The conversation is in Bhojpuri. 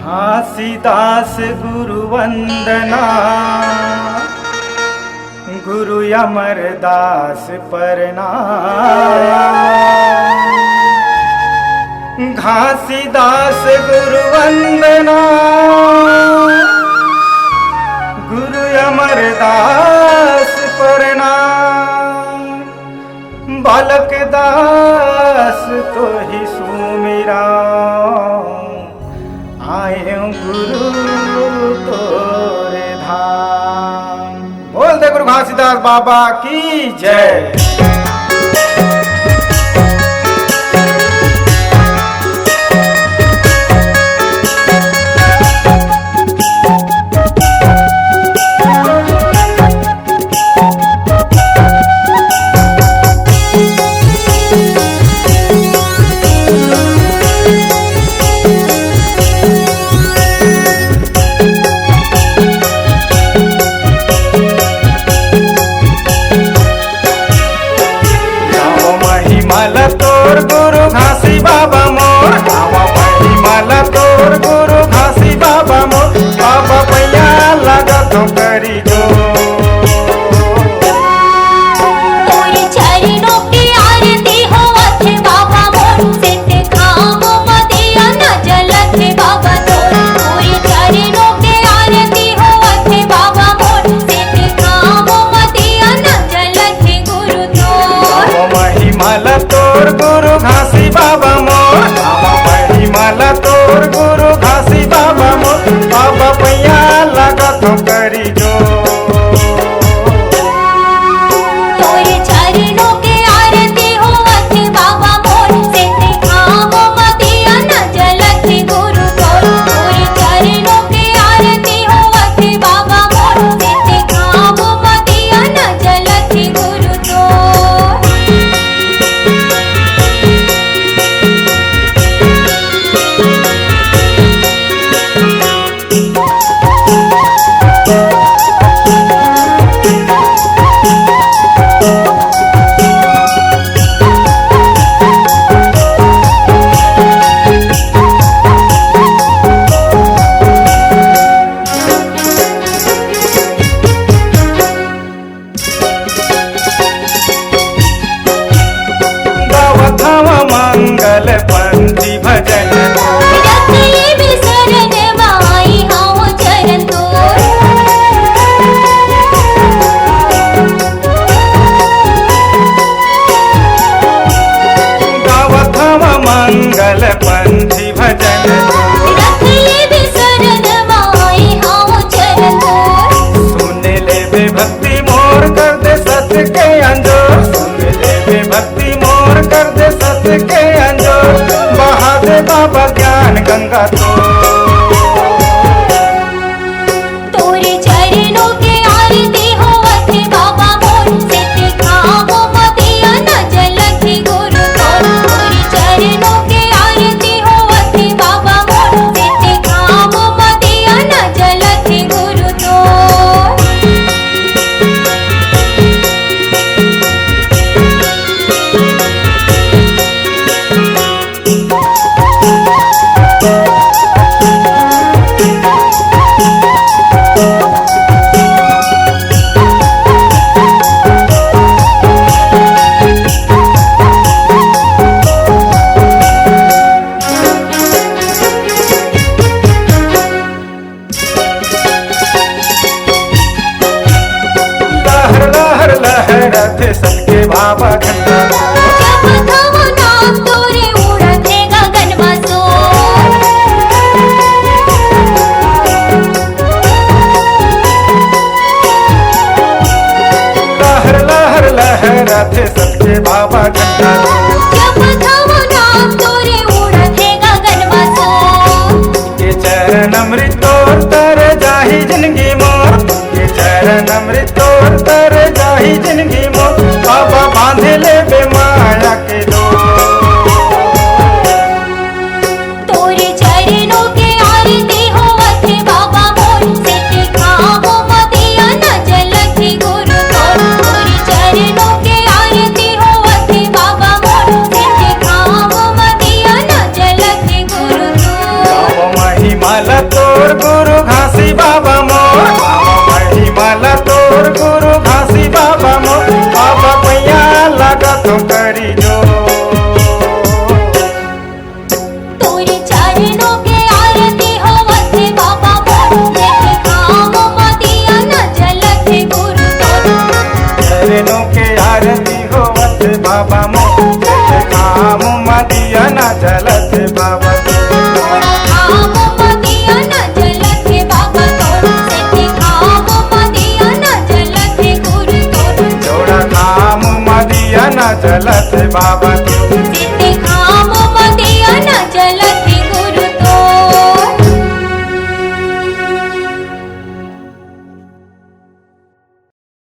घासीदास गुरु वंदना, गुरु अमरदास प्रणाम। घासीदास गुरु वंदना, गुरु अमरदास प्रणाम। बालक दास तो ही सुमिरा, आए गुरु तोरे धाम। बोल दे गुरु घासीदास बाबा की जय। तोर गुरु घासी बाबा मोर, महिमाला तोर गुरु घासी बाबा मोर। बाबा पैया लगा तो करी जो तोरे चरणों की आरती होवत है बाबा मोर, सिद्ध खाम मदिया न जलत है बाबा तोर। तोरे चरणों की आरती होवत है बाबा मोर, सिद्ध खाम मदिया न जलत है गुरु तोर। महिमाला तोर गुरु घासी बाबा मोर, महिमाला तोर गुरु घासी बाबा मोर। बाबा पैया लगा तो करी जो तोरे चरणों की आरती होवत है बाबा मोर, सिद्ध खाम मदिया न जलत है गुरु तोर। तोरे चरणों की आरती होवत है बाबा मोर, सिद्ध खाम मदिया न जलत है गुरु तोर। मंगल पंथी भजन रखले बिसरन माई हाओ चरण तोर। गावत हम मंगल पंथी भजन, रखले बिसरन माई हाओ चरण तोर। सुन ले बे भक्ति मोर कर दे सत्य के अंजोर। सुन ले बे भक्ति मोर कर दे सत्य के अंजोर। बहा दे बाबा ज्ञान गंगा तो तोरे चरणों के आरती होवत है बाबा मोर, सिद्ध खाम मदिया न जलत है गुरु तोर। तोरे चरणों के आरती होवत है बाबा मोर, सिद्ध खाम मदिया न जलत है गुरु तोर। लहर लहर लहरत सबके बाबा घंटा। जब थम नाम तोरे उड़त है गगन में सोर। लहर लहर लहरत सबके बाबा घंटा। जब थम नाम तोरे उड़त है गगन में सोर। ये चरण अमृत तोर तर जाही जिंदगी मोर। ये चरण अमृत तोर तर जाही जिंदगी मोर। बाबा बांधे ले बे माया के डोर। तोरे चरणों के आरती होवत है बाबा मोर, सिद्ध खाम मदिया न जलत है गुरु तोर। तोरे चरणों के आरती होवत है बाबा मोर, सिद्ध खाम मदिया न जलत है गुरु तोर। महिमा महिमाला तोर गुरु घासी बाबा मोर महिमाला तोर गुरु घासी बाबा मोर बाबा पैया लगा तो करी जो तोरे चरणों के आरती होवत है बाबा मोर नित खाम मदिया न जलत है गुरु तोर चरणों के आरती होवत बाबा मोर काम मदिया न जलत बाबा थोड़ा खाम मदिया न जलत है बाबा तोर नित खाम मदिया न जलत है गुरु तोर जोड़ा काम मदिया न जलत बाबा नित